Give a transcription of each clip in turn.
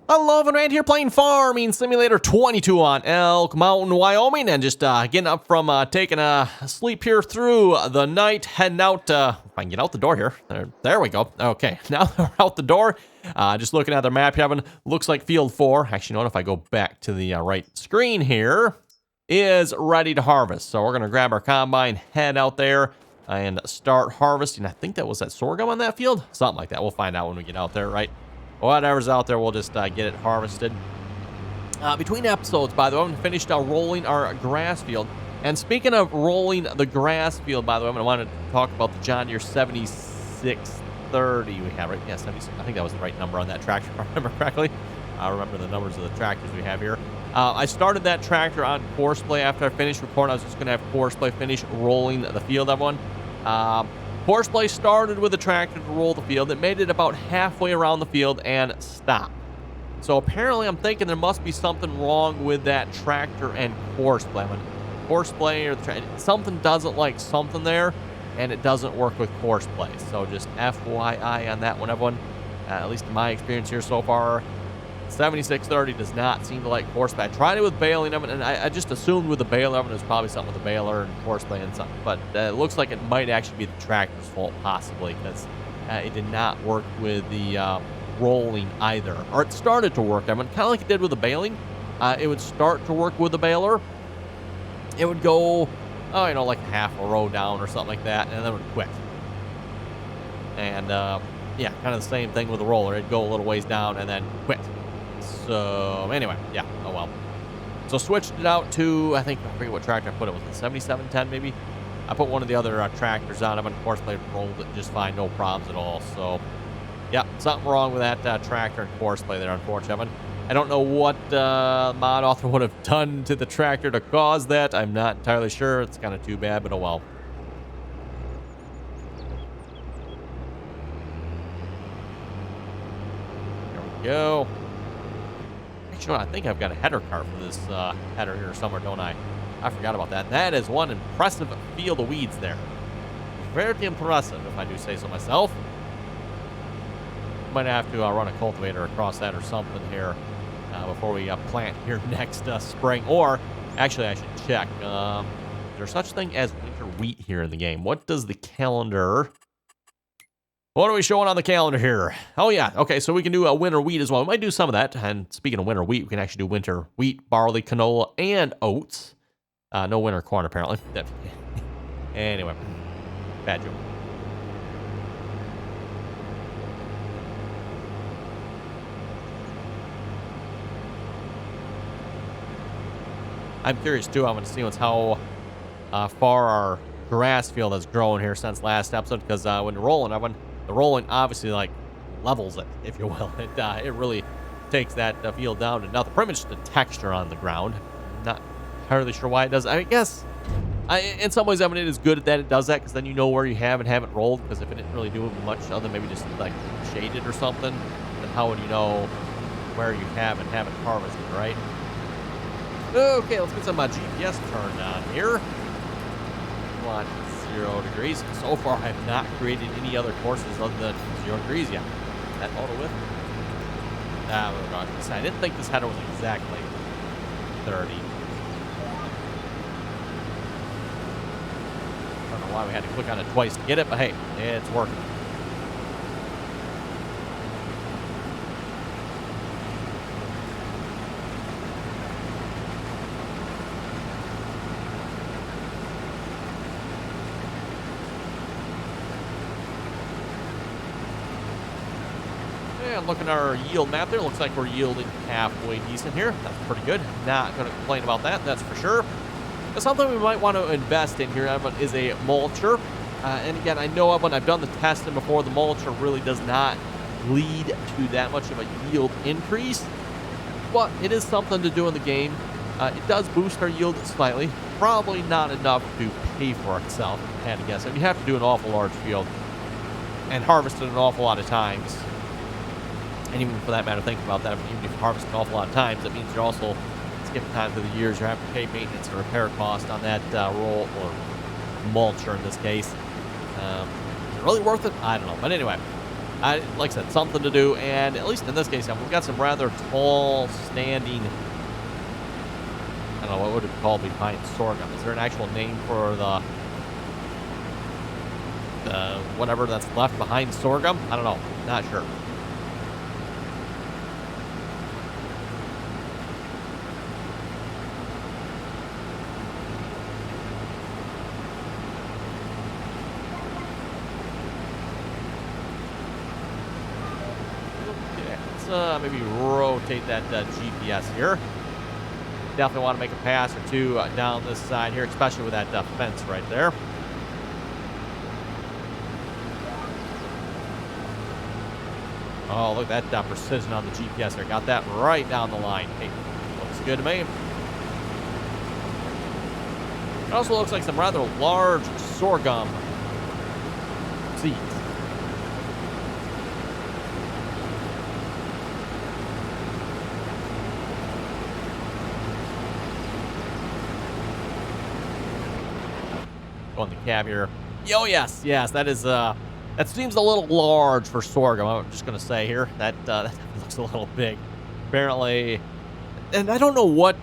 Hello, everyone, here playing Farming Simulator 22 on Elk Mountain, Wyoming, and just getting up from taking a sleep here through the night, heading out, if I can get out the door here. There we go. Okay, now we're out the door. Just looking at the map here, looks like Field 4. Actually, you know what, if I go back to the right screen here, is ready to harvest. So we're going to grab our combine, head out there, and start harvesting. I think that was that sorghum on that field. Something like that. We'll find out when we get out there, right? Whatever's out there, we'll just get it harvested. Between episodes, by the way, I'm finished rolling our grass field. And speaking of rolling the grass field, by the way, I want to talk about the John Deere 7630 we have, right? Yeah, 70, I think that was the right number on that tractor, if I remember correctly. I remember the numbers of the tractors we have here. I started that tractor on Courseplay after I finished recording. I was just going to have Courseplay finish rolling the field, everyone. Courseplay started with the tractor to roll the field. It made it about halfway around the field and stopped. So apparently I'm thinking there must be something wrong with that tractor and Courseplay. When Courseplay or something doesn't like something there, and it doesn't work with Courseplay. So just FYI on that one, everyone. At least in my experience here so far, 7630 does not seem to like Courseplay. I tried it with baling of it, and I just assumed with the baler of it was probably something with the baler and Courseplay and something. But it looks like it might actually be the tractor's fault, possibly, because it did not work with the rolling either. Or it started to work. I mean, kind of like it did with the baling. It would start to work with the baler. It would go, oh, you know, like half a row down or something like that, and then it would quit. And, yeah, kind of the same thing with the roller. It'd go a little ways down and then quit. So, anyway, yeah, oh well. So, switched it out to, I forget what tractor I put it. Was it 7710 maybe? I put one of the other tractors on it, and of course, they rolled it just fine, no problems at all. So, yeah, something wrong with that tractor and Courseplay there, unfortunately. I don't know what mod author would have done to the tractor to cause that. I'm not entirely sure. It's kind of too bad, but oh well. There we go. Actually, I think I've got a header cart for this header here somewhere, don't I? I forgot about that. That is one impressive field of weeds there. Very impressive, if I do say so myself. Might have to run a cultivator across that or something here before we plant here next spring. Or, actually, I should check. Is there such thing as winter wheat here in the game? What does the calendar... What are we showing on the calendar here? Oh, yeah. Okay, so we can do a winter wheat as well. We might do some of that. And speaking of winter wheat, we can actually do winter wheat, barley, canola, and oats. No winter corn, apparently. Anyway, bad joke. I'm curious, too. I'm going to see how far our grass field has grown here since last episode. Because when rolling, the rolling obviously like levels it, if you will. It really takes that field down to nothing. Pretty much just the texture on the ground. Not entirely sure why it does. I guess in some ways, it is good that it does that, because then you know where you have and haven't rolled. Because if it didn't really do much other than maybe just like shaded or something, then how would you know where you have and haven't harvested, right? Okay, let's get some GPS turned on here. Come on. 0 degrees. So far, I have not created any other courses other than 0 degrees yet. That auto width? I didn't think this header was exactly 30. I don't know why we had to click on it twice to get it, but hey, it's working. And looking at our yield map there, looks like we're yielding halfway decent here. That's pretty good. Not going to complain about that, that's for sure. But something we might want to invest in here is a mulcher. And again, I know when I've done the testing before, the mulcher really does not lead to that much of a yield increase. But it is something to do in the game. It does boost our yield slightly. Probably not enough to pay for itself, if I had to guess. I mean, you have to do an awful large field and harvest it an awful lot of times. And even for that matter, think about that. Even if you harvest an awful lot of times, that means you're also skipping time through the years. You're having to pay maintenance and repair cost on that roll or mulcher in this case. Is it really worth it? I don't know. But anyway, Like I said, something to do, and at least in this case, we've got some rather tall, standing. I don't know, what would it be called behind sorghum? Is there an actual name for the whatever that's left behind sorghum? I don't know. Not sure. Okay, let's maybe rotate that GPS here. Definitely want to make a pass or two down this side here, especially with that fence right there. Oh, look at that precision on the GPS there. Got that right down the line. Hey, looks good to me. It also looks like some rather large sorghum seeds. On the cab here. Oh, yes, that is, that seems a little large for sorghum. I'm just going to say here that looks a little big. Apparently, and I don't know what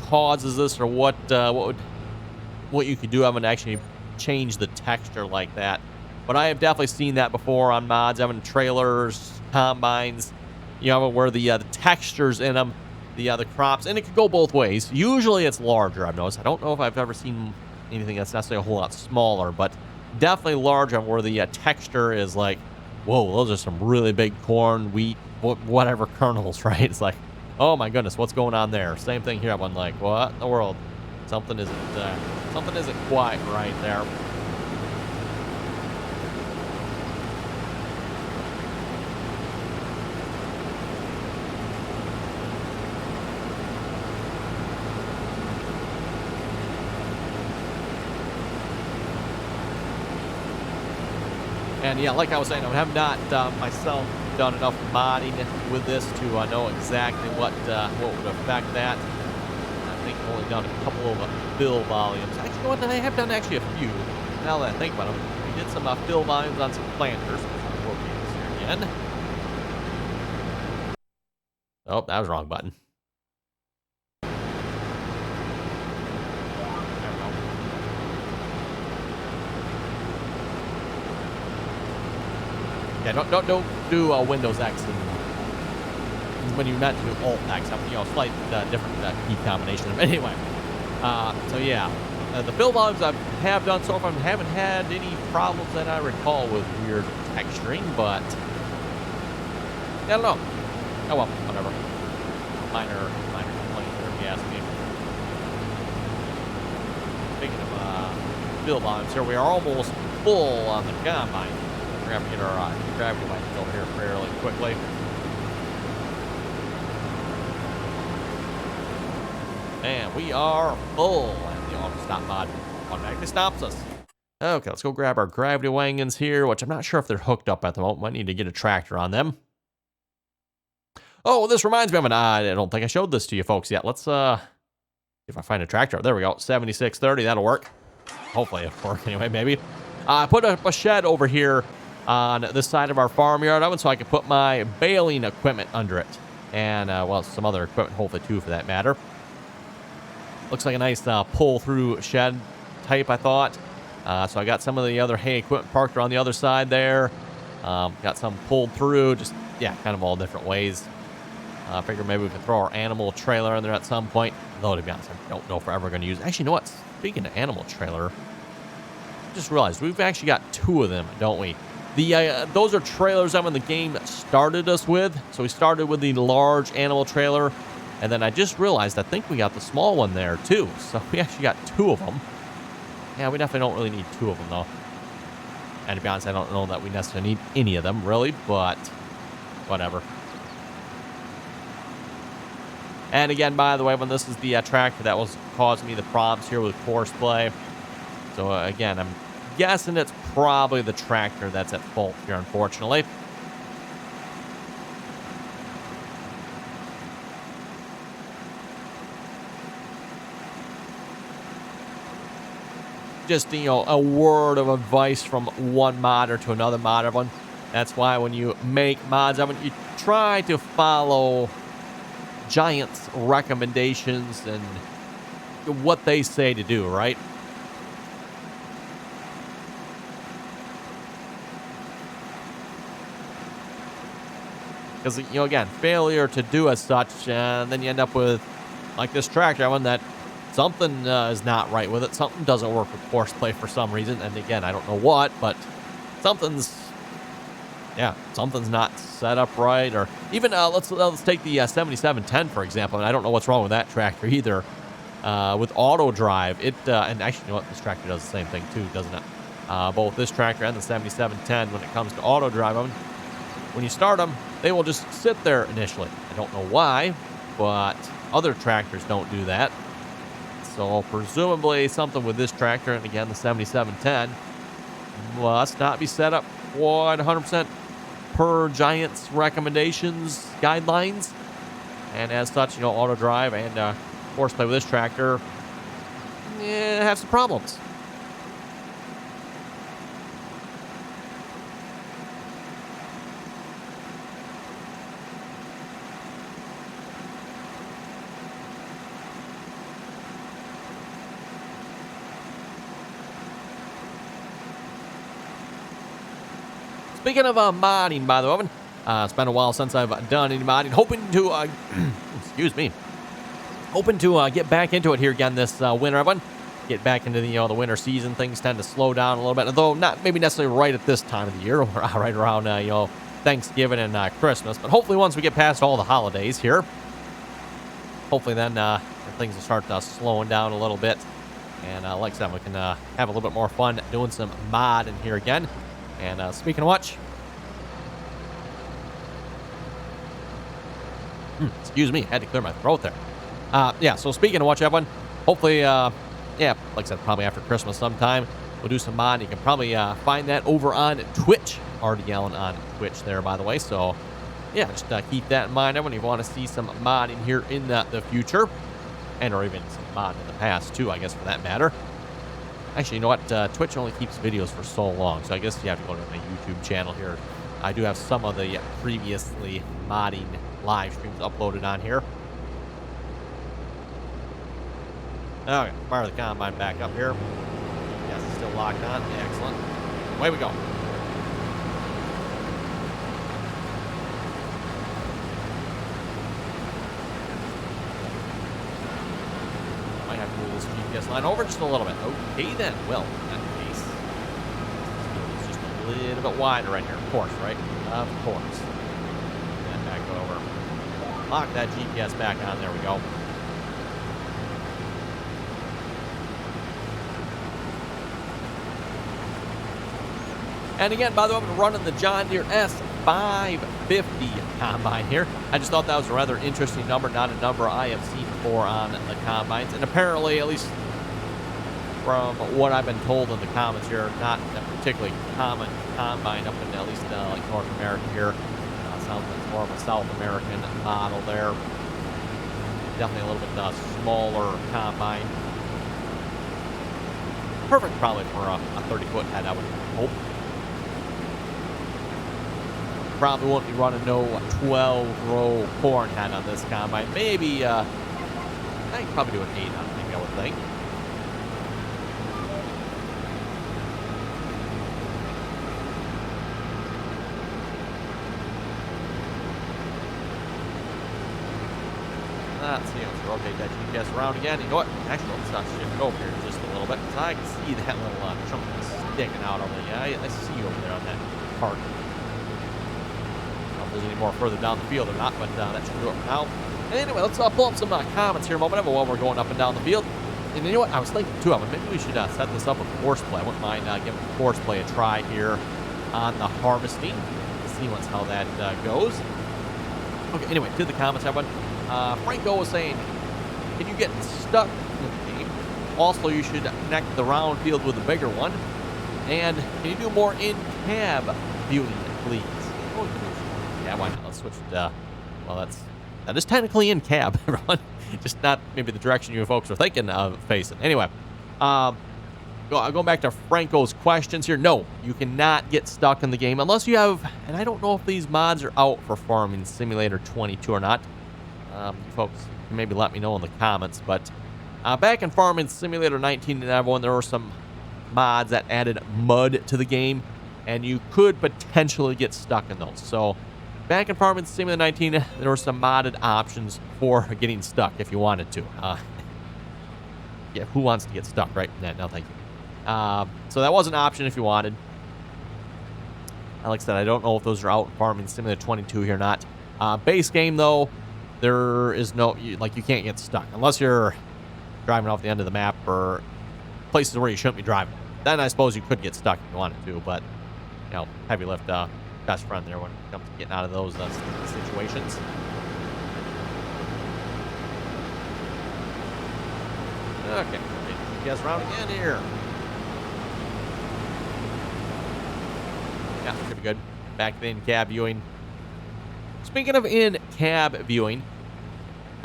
causes this or what you could do. I haven't actually changed the texture like that, but I have definitely seen that before on mods, having trailers, combines, you know, where the textures in them, the crops, and it could go both ways. Usually it's larger, I've noticed. I don't know if I've ever seen anything that's necessarily a whole lot smaller, but definitely large on where the texture is like, whoa, those are some really big corn, wheat, whatever kernels, right? It's like, oh my goodness, what's going on there? Same thing here. I'm like, what in the world? Something isn't quite right there. And yeah, like I was saying, I have not myself done enough modding with this to know exactly what would affect that. I think I've only done a couple of fill volumes. Actually, you know what? I have done actually a few. Now that I think about it, we did some fill volumes on some planters. I'll rotate this here again. Oh, that was the wrong button. Yeah, don't do Windows X when you meant to do Alt X. You know, slight different key combination. Anyway, so yeah, the fill volumes I have done so far, I haven't had any problems that I recall with weird texturing, but yeah, I don't know. Oh well, whatever. Minor complaint there, if you ask me. Speaking of fill volumes, here we are almost full on the combine. We're going to have to get our gravity lights over here fairly quickly. And we are full. And the auto stop mod automatically stops us. Okay, let's go grab our gravity wagons here, which I'm not sure if they're hooked up at the moment. Might need to get a tractor on them. Oh, this reminds me of I don't think I showed this to you folks yet. Let's see if I find a tractor. There we go. 7630. That'll work. Hopefully it'll work anyway, maybe. I put up a shed over here on this side of our farmyard oven so I can put my baling equipment under it. And, well, some other equipment, hopefully, too, for that matter. Looks like a nice pull-through shed type, I thought. So I got some of the other hay equipment parked around the other side there. Got some pulled through, just, yeah, kind of all different ways. I figure maybe we can throw our animal trailer in there at some point. Though, to be honest, I don't know if we're ever going to use it. Actually, you know what? Speaking of animal trailer, I just realized we've actually got two of them, don't we? Those are trailers that when the game started us with. So we started with the large animal trailer, and then I just realized I think we got the small one there too. So we actually got two of them. Yeah, we definitely don't really need two of them though. And to be honest, I don't know that we necessarily need any of them really, but whatever. And again, by the way, when this is the tractor that was causing me the problems here with Courseplay. So again, I'm guessing it's probably the tractor that's at fault here, unfortunately. just, a word of advice from one modder to another modder one. That's why when you make mods, you try to follow Giant's recommendations and what they say to do, right? Because, again, failure to do as such, and then you end up with, like this tractor, one that something is not right with it. Something doesn't work with horseplay for some reason. And again, I don't know what, but something's not set up right. Or even, let's take the 7710, for example. And I don't know what's wrong with that tractor either. With auto drive, and actually, you know what? This tractor does the same thing too, doesn't it? Both this tractor and the 7710, when it comes to auto drive, when you start them, they will just sit there initially. I don't know why, but other tractors don't do that. So presumably something with this tractor, and again, the 7710, must not be set up 100% per Giant's recommendations, guidelines. And as such, auto drive and horseplay with this tractor have some problems. Speaking of modding, by the way, it's been a while since I've done any modding. Hoping to, get back into it here again this winter, everyone. Get back into the winter season. Things tend to slow down a little bit, although not maybe necessarily right at this time of the year, right around Thanksgiving and Christmas. But hopefully, once we get past all the holidays here, hopefully then things will start slowing down a little bit. And like I said, we can have a little bit more fun doing some modding here again. And speaking of which, excuse me, had to clear my throat there. So speaking of which, everyone, hopefully, like I said, probably after Christmas sometime, we'll do some mod. You can probably find that over on Twitch, RDAllen on Twitch there, by the way. So, just keep that in mind, everyone. If you want to see some modding here in the future, and or even some mod in the past, too, I guess, for that matter. Actually, you know what? Twitch only keeps videos for so long, so I guess you have to go to my YouTube channel here. I do have some of the previously modding live streams uploaded on here. Okay, fire the combine back up here. Yes, it's still locked on. Excellent. Away we go. Might have to move this GPS line over just a little bit. Okay, then. Well, in that case, it's just a little bit wider right here. Of course, right? Of course. And back over. Lock that GPS back on. There we go. And again, by the way, I'm running the John Deere S550 combine here. I just thought that was a rather interesting number, not a number I have seen before on the combines. And apparently, at least from what I've been told in the comments here, not a particularly common combine up in at least like North America here. Sounds like it's more of a South American model there. Definitely a little bit smaller combine. Perfect probably for a 30-foot head, I would hope. Probably won't be running no 12-row corn head on this combine. Maybe, I could probably do an 8 on it, I would think. Let's see, let's rotate that GPS around again. You know what? Actually, let's shift it over here just a little bit, because I can see that little chunk sticking out over there. I see you over there on that part. If there's any more further down the field or not, but that should do it for now. Anyway, let's pull up some comments here a moment while we're going up and down the field. And you know what? I was thinking, too, maybe we should set this up with horseplay. I wouldn't mind giving horseplay a try here on the harvesting. Let's see how that goes. Okay, anyway, to the comments, everyone. Franco was saying, can you get stuck in the game? Also, you should connect the round field with a bigger one. And can you do more in-cab viewing, please? Yeah, why not? Let's switch it. Well, that is technically in cab, everyone. Just not maybe the direction you folks are thinking of facing. Anyway, Going back to Franco's questions here. No, you cannot get stuck in the game unless you have, and I don't know if these mods are out for Farming Simulator 22 or not. You folks can maybe let me know in the comments, but back in Farming Simulator 19 and everyone, there were some mods that added mud to the game, and you could potentially get stuck in those. So back in Farming Simulator 19, there were some modded options for getting stuck if you wanted to. Yeah, who wants to get stuck, right? No, thank you. So that was an option if you wanted. Like I said, I don't know if those are out in Farming Simulator 22 here or not. Base game, though, there is no, you can't get stuck unless you're driving off the end of the map or places where you shouldn't be driving. Then I suppose you could get stuck if you wanted to, but, you know, heavy lift, best friend there when it comes to getting out of those situations. Okay, you guys around again here. Yeah, should be good. Back to the in-cab viewing. Speaking of in-cab viewing,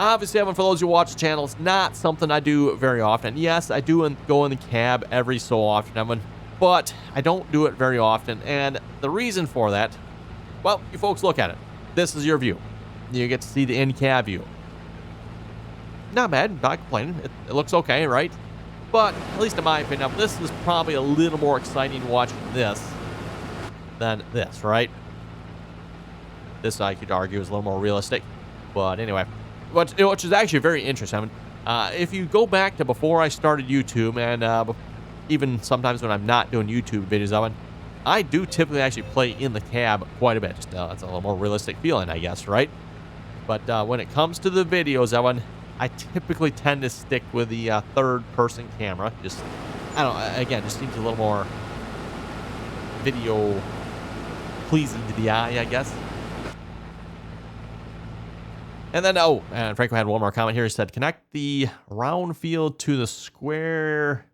obviously, Evan, for those who watch the channel, it's not something I do very often. Yes, I do go in the cab every so often, Evan, but I don't do it very often. And the reason for that, well, you folks look at it. This is your view. You get to see the in-cab view. Not bad, not complaining. It looks okay, right? But, at least in my opinion, this is probably a little more exciting watching this than this, right? This, I could argue, is a little more realistic. But anyway, which is actually very interesting. If you go back to before I started YouTube, and even sometimes when I'm not doing YouTube videos, I do typically actually play in the cab quite a bit. Just, it's a little more realistic feeling, I guess, right? But when it comes to the videos, Evan, I typically tend to stick with the third-person camera. Just, I don't know, again, just seems a little more video pleasing to the eye, I guess. And then, and Franco had one more comment here. He said, connect the round field to the square,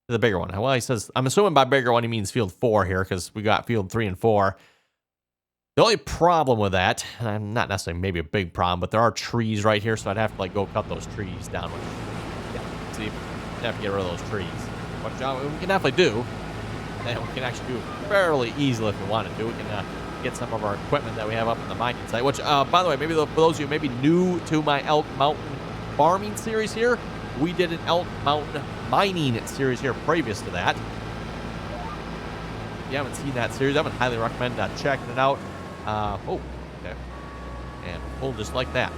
to the bigger one. Well, he says, I'm assuming by bigger one he means field 4 here, because we got field 3 and 4. The only problem with that, and not necessarily maybe a big problem, but there are trees right here, so I'd have to go cut those trees down. Yeah, see, I'd have to get rid of those trees. Which we can definitely do, and we can actually do it fairly easily if we wanted to. We can get some of our equipment that we have up in the mining site, which, by the way, maybe for those of you maybe new to my Elk Mountain farming series here, we did an Elk Mountain mining series here previous to that. If you haven't seen that series, I would highly recommend checking it out. Okay. And pull just like that.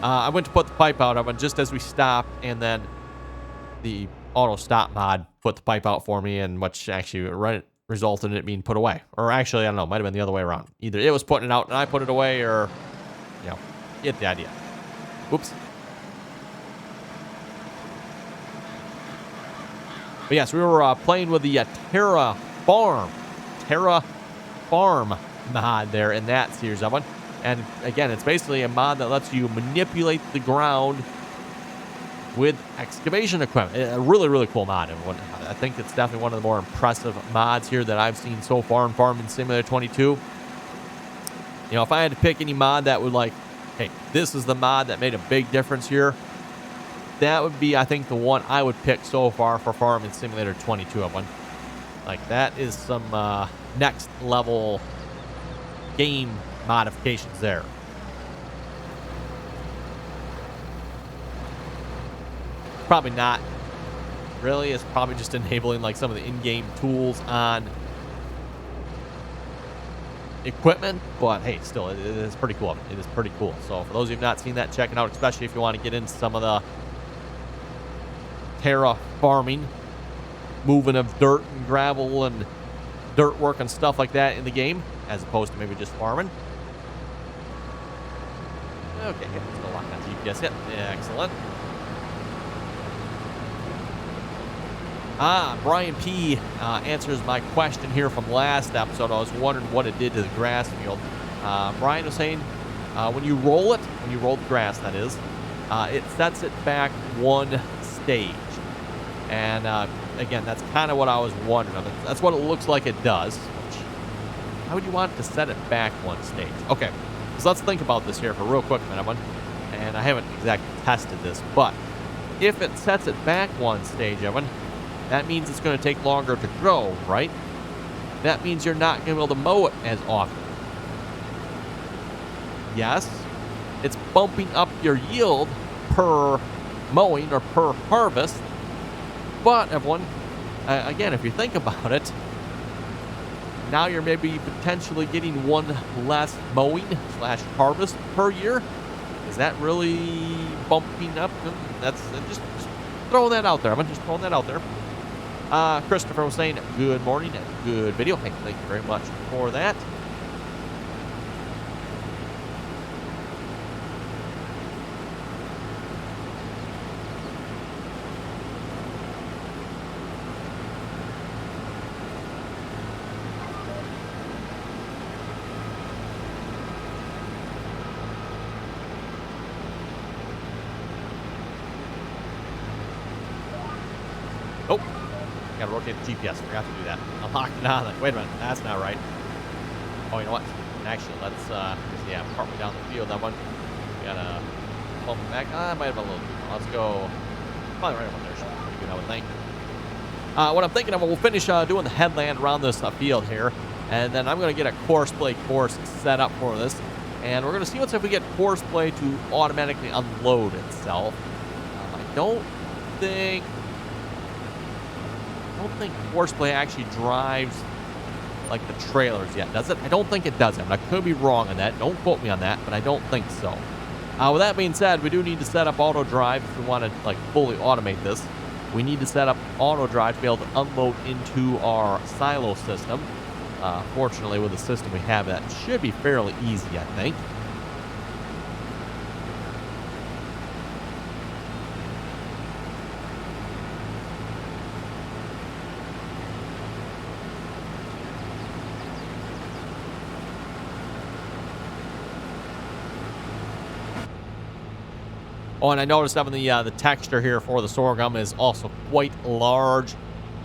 I went to put the pipe out. I went just as we stopped, and then the auto stop mod put the pipe out for me, and which actually resulted in it being put away. Or actually, I don't know, might have been the other way around. Either it was putting it out and I put it away, or, you know, get the idea. Whoops. But yes, we were playing with the Terra Farm mod there in that series of one. And again, it's basically a mod that lets you manipulate the ground with excavation equipment. A really, really cool mod. I think it's definitely one of the more impressive mods here that I've seen so far in Farming Simulator 22. You know, if I had to pick any mod that would hey, this is the mod that made a big difference here, that would be, I think, the one I would pick so far for Farming Simulator 22 of one. That is some next level game modifications there. Probably not really. It's probably just enabling some of the in-game tools on equipment, but hey, still, it is pretty cool. It is pretty cool. So for those of you who have not seen that, check it out, especially if you want to get into some of the terra farming, moving of dirt and gravel and dirt work and stuff like that in the game, as opposed to maybe just farming. Okay, still lock that GPS hit. Yeah, excellent. Brian P. Answers my question here from last episode. I was wondering what it did to the grass field. Brian was saying when you roll the grass, that is, it sets it back one stage. And again, that's kind of what I was wondering. That's what it looks like it does. How would you want it to set it back one stage? Okay, so let's think about this here for a real quick minute. And I haven't exactly tested this, but if it sets it back one stage, Evan, That means it's going to take longer to grow, right? That means you're not going to be able to mow it as often. Yes, it's bumping up your yield per mowing or per harvest. But everyone, again, if you think about it, now you're maybe potentially getting one less mowing / harvest per year. Is that really bumping up? That's just throwing that out there. I'm just throwing that out there. Christopher was saying, good morning and good video. Thank you very much for that. Oh, gotta rotate the GPS. Forgot to do that. I locked it on. Wait a minute, that's not right. Oh, you know what? Actually, let's yeah, partway down the field. That one. We gotta bump it back. I might have been a little too long. Let's go. Probably right about there. Should be pretty good, I would think. What I'm thinking of, we'll finish doing the headland around this field here, and then I'm gonna get a course play course set up for this, and we're gonna see what's if we get course play to automatically unload itself. I don't think Horseplay actually drives like the trailers yet, does it? I don't think it does. I could be wrong on that. Don't quote me on that, but I don't think so. With that being said, we do need to set up auto drive if we want to like fully automate this. We need to set up auto drive to be able to unload into our silo system. Fortunately, with the system we have, that should be fairly easy, I think. Oh, and I noticed having the texture here for the sorghum is also quite large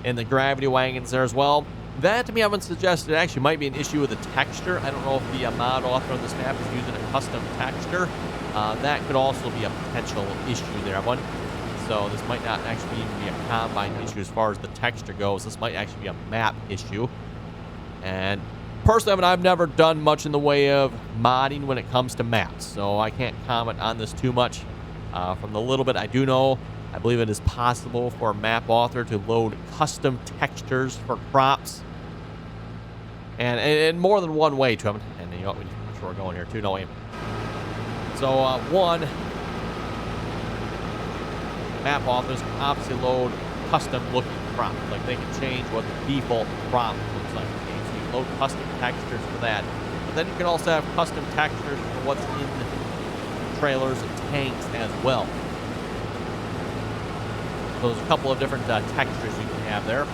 in the gravity wagons there as well. That, to me, I would suggest it actually might be an issue with the texture. I don't know if the mod author on this map is using a custom texture. That could also be a potential issue there, everyone. So this might not actually even be a combine issue as far as the texture goes. This might actually be a map issue. And personally, I mean, I've never done much in the way of modding when it comes to maps, so I can't comment on this too much. From the little bit I do know, I believe it is possible for a map author to load custom textures for crops. And in more than one way to them. And you know what, that's where we're going here too, don't we? So, one, map authors can obviously load custom looking crops. Like they can change what the default crop looks like. Okay? So you can load custom textures for that. But then you can also have custom textures for what's in trailers and tanks as well. So there's a couple of different textures you can have there.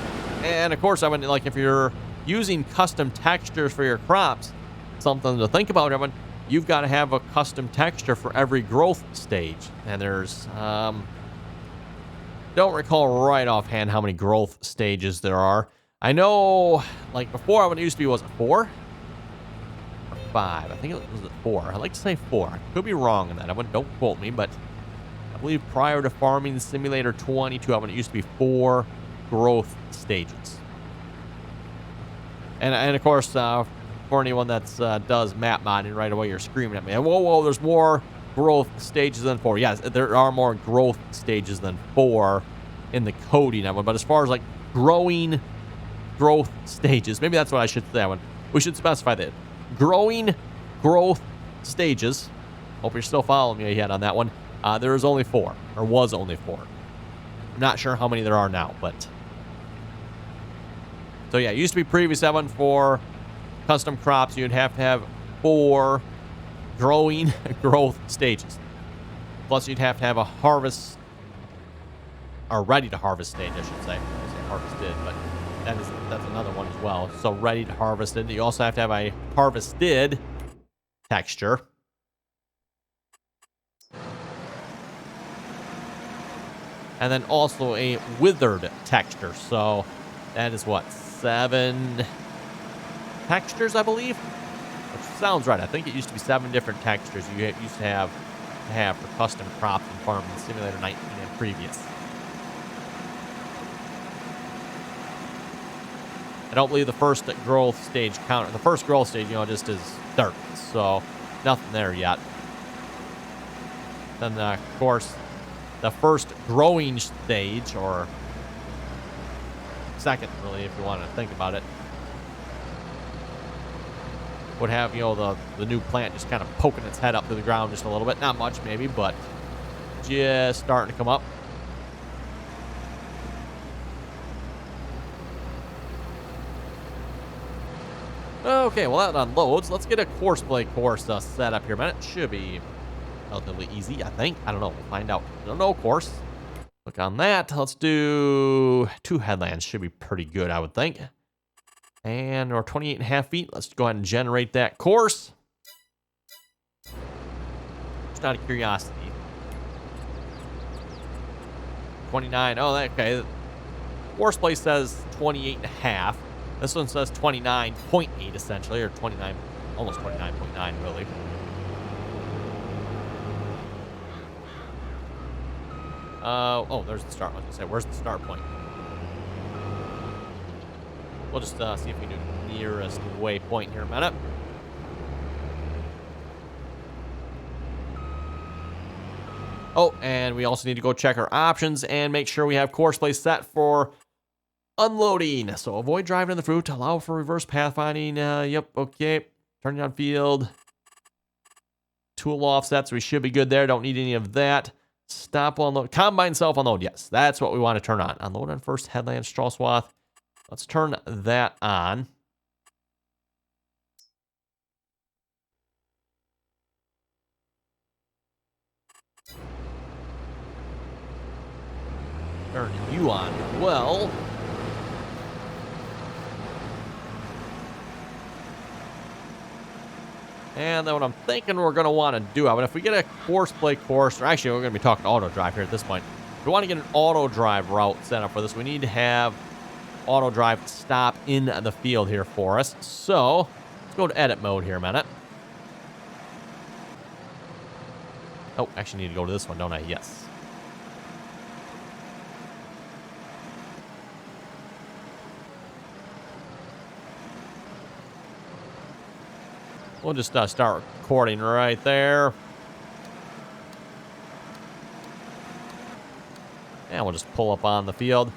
And of course, I mean, like if you're using custom textures for your crops, something to think about, everyone, you've got to have a custom texture for every growth stage. And there's, don't recall right offhand how many growth stages there are. I know, like before, when it used to be, was it 4? 5. I think it was 4. I like to say 4. I could be wrong on that. Don't quote me, but I believe prior to Farming Simulator 22, it used to be 4 growth stages. And of course, for anyone that does map modding right away, you're screaming at me, whoa, there's more growth stages than 4. Yes, there are more growth stages than 4 in the coding of it. But as far as like growing growth stages, maybe that's what I should say. We should specify that. Growing growth stages. Hope you're still following me yet on that one. There is only 4, or was only 4. I'm not sure how many there are now, but so yeah, it used to be previous that one for custom crops. You'd have to have 4 growing growth stages. Plus, you'd have to have a harvest or ready to harvest stage, I should say. I say harvested, but that's another one as well. So ready to harvest it. You also have to have a harvested texture. And then also a withered texture. So that is what, 7 textures, I believe? Which sounds right. I think it used to be 7 different textures you used to have for custom crops and Farming Simulator 19 and previous. I don't believe the first growth stage counter. The first growth stage, just is dirt. So nothing there yet. Then, of course, the first growing stage, or second, really, if you want to think about it, would have, the new plant just kind of poking its head up to the ground just a little bit. Not much, maybe, but just starting to come up. Okay, well, that unloads. Let's get a course play course set up here, man. It should be relatively easy, I think. I don't know. We'll find out. I don't know, course. Look on that. Let's do 2 headlands. Should be pretty good, I would think. And we're 28.5 feet. Let's go ahead and generate that course. Just out of curiosity. 29. Oh, okay. Course play says 28.5. This one says 29.8, essentially, or 29, almost 29.9, really. Oh, there's the start. I was going to say, where's the start point? We'll just see if we do nearest waypoint here in a minute. Oh, and we also need to go check our options and make sure we have course play set for unloading. So avoid driving in the fruit. Allow for reverse pathfinding. Yep, okay. Turning on field. Tool offsets. We should be good there. Don't need any of that. Stop unload. Combine self unload. Yes, that's what we want to turn on. Unload on first headland straw swath. Let's turn that on. Turn you on. Well, and then what I'm thinking we're going to want to do, I mean, if we get a course play course, or actually we're going to be talking auto drive here at this point. If we want to get an auto drive route set up for this, we need to have auto drive stop in the field here for us. So let's go to edit mode here a minute. Oh, actually need to go to this one, don't I? Yes. We'll just start recording right there. And we'll just pull up on the field.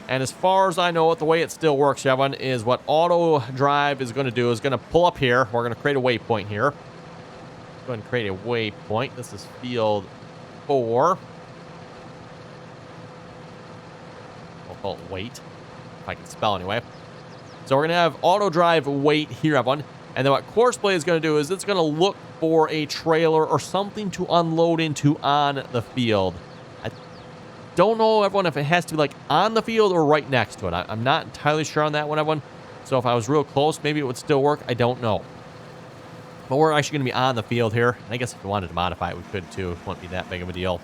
And as far as I know it, the way it still works, Chevron, is what auto drive is going to do is going to pull up here. We're going to create a waypoint here. Go ahead and create a waypoint. This is field 4. We'll call it wait, if I can spell anyway. So we're going to have auto drive wait here, everyone. And then what course play is going to do is it's going to look for a trailer or something to unload into on the field. I don't know, everyone, if it has to be like on the field or right next to it. I'm not entirely sure on that one, everyone. So if I was real close, maybe it would still work. I don't know. But we're actually going to be on the field here. And I guess if we wanted to modify it, we could too. It wouldn't be that big of a deal.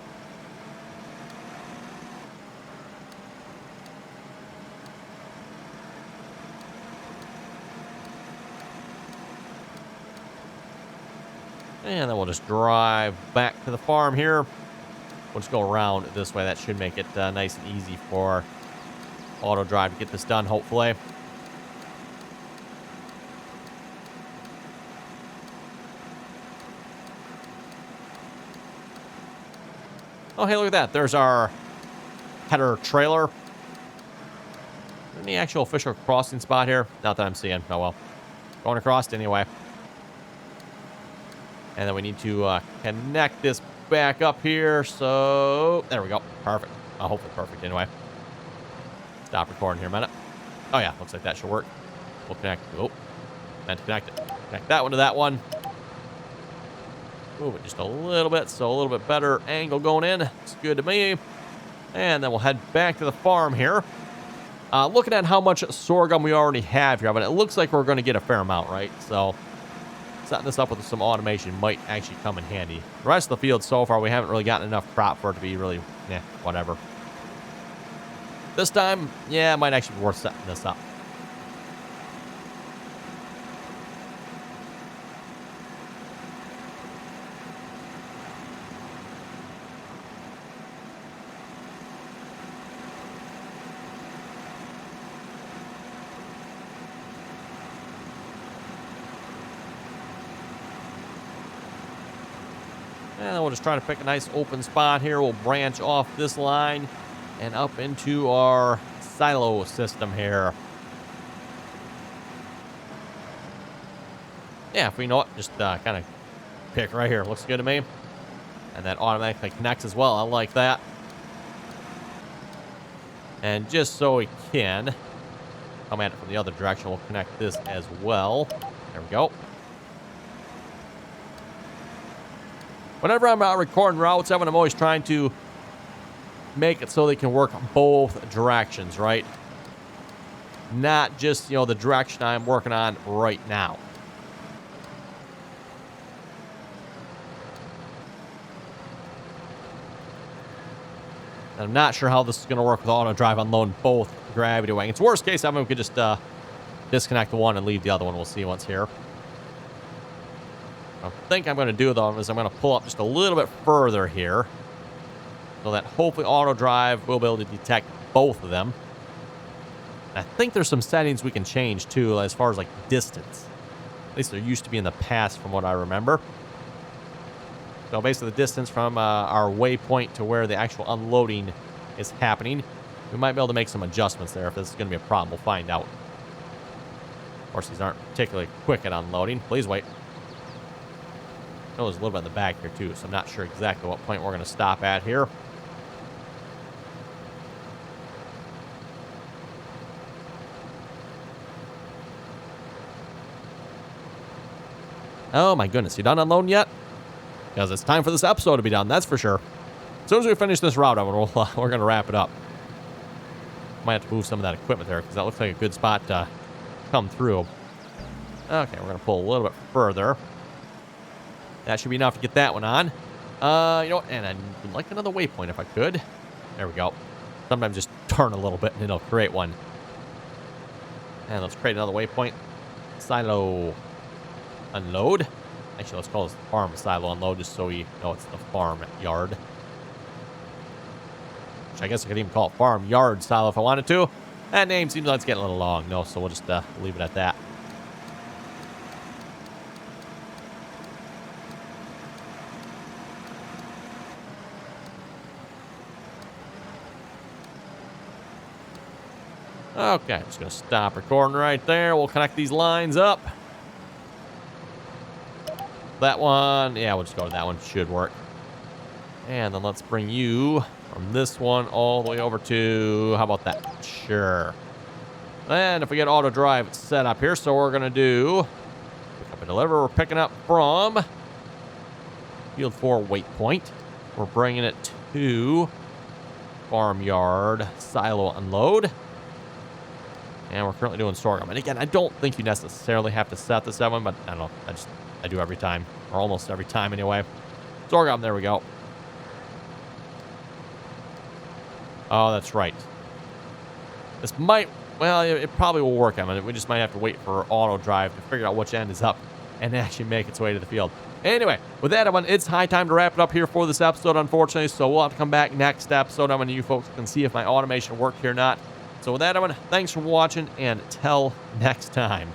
And then we'll just drive back to the farm here. We'll just go around this way. That should make it nice and easy for auto drive to get this done, hopefully. Oh, hey, look at that. There's our header trailer. Any actual official crossing spot here? Not that I'm seeing. Oh, well. Going across anyway. And then we need to connect this back up here. So there we go. Perfect. Hopefully perfect anyway. Stop recording here a minute. Oh, yeah. Looks like that should work. We'll connect. Oh, meant to connect it. Connect that one to that one. Move it just a little bit. So a little bit better angle going in. It's good to me. And then we'll head back to the farm here. Looking at how much sorghum we already have here, but it looks like we're going to get a fair amount, right? So setting this up with some automation might actually come in handy. The rest of the field so far, we haven't really gotten enough crop for it to be really, whatever. This time, yeah, it might actually be worth setting this up. And we'll just try to pick a nice open spot here. We'll branch off this line and up into our silo system here. Yeah, if we know it, just kind of pick right here. Looks good to me. And that automatically connects as well. I like that. And just so we can come at it from the other direction, we'll connect this as well. There we go. Whenever I'm out recording routes, I'm always trying to make it so they can work both directions, right? Not just, the direction I'm working on right now. I'm not sure how this is going to work with auto drive unloading both gravity wagons. Worst case, we could just disconnect the one and leave the other one. We'll see once here. I think I'm going to do, though, is I'm going to pull up just a little bit further here so that hopefully auto drive will be able to detect both of them. I think there's some settings we can change, too, as far as, like, distance. At least there used to be in the past from what I remember. So basically the distance from our waypoint to where the actual unloading is happening. We might be able to make some adjustments there if this is going to be a problem. We'll find out. Of course, these aren't particularly quick at unloading. Please wait. Oh, there's a little bit in the back here too, so I'm not sure exactly what point we're going to stop at here. Oh my goodness, you done unloading yet? Because it's time for this episode to be done, that's for sure. As soon as we finish this route, we're going to wrap it up. Might have to move some of that equipment there, because that looks like a good spot to come through. Okay, we're going to pull a little bit further. That should be enough to get that one on. You know what? And I'd like another waypoint if I could. There we go. Sometimes just turn a little bit and it'll create one. And let's create another waypoint. Silo unload. Actually, let's call this farm silo unload just so we know it's the farm yard. Which I guess I could even call it farm yard silo if I wanted to. That name seems like it's getting a little long. No, so we'll just leave it at that. Okay, I'm just going to stop recording right there. We'll connect these lines up. That one, yeah, we'll just go to that one. Should work. And then let's bring you from this one all the way over to, how about that? Sure. And if we get auto drive set up here, so we're going to do pick up and deliver. We're picking up from field 4 waypoint. We're bringing it to farmyard silo unload. And we're currently doing sorghum. And again, I don't think you necessarily have to set this one, but I don't know. I do every time, or almost every time anyway. Sorghum, there we go. Oh, that's right. This might, well, it probably will work. I mean, we just might have to wait for auto drive to figure out which end is up and actually make its way to the field. Anyway, with that, everyone, it's high time to wrap it up here for this episode, unfortunately. So we'll have to come back next episode. I mean, you folks can see if my automation worked here or not. So with that, everyone, thanks for watching, and till next time.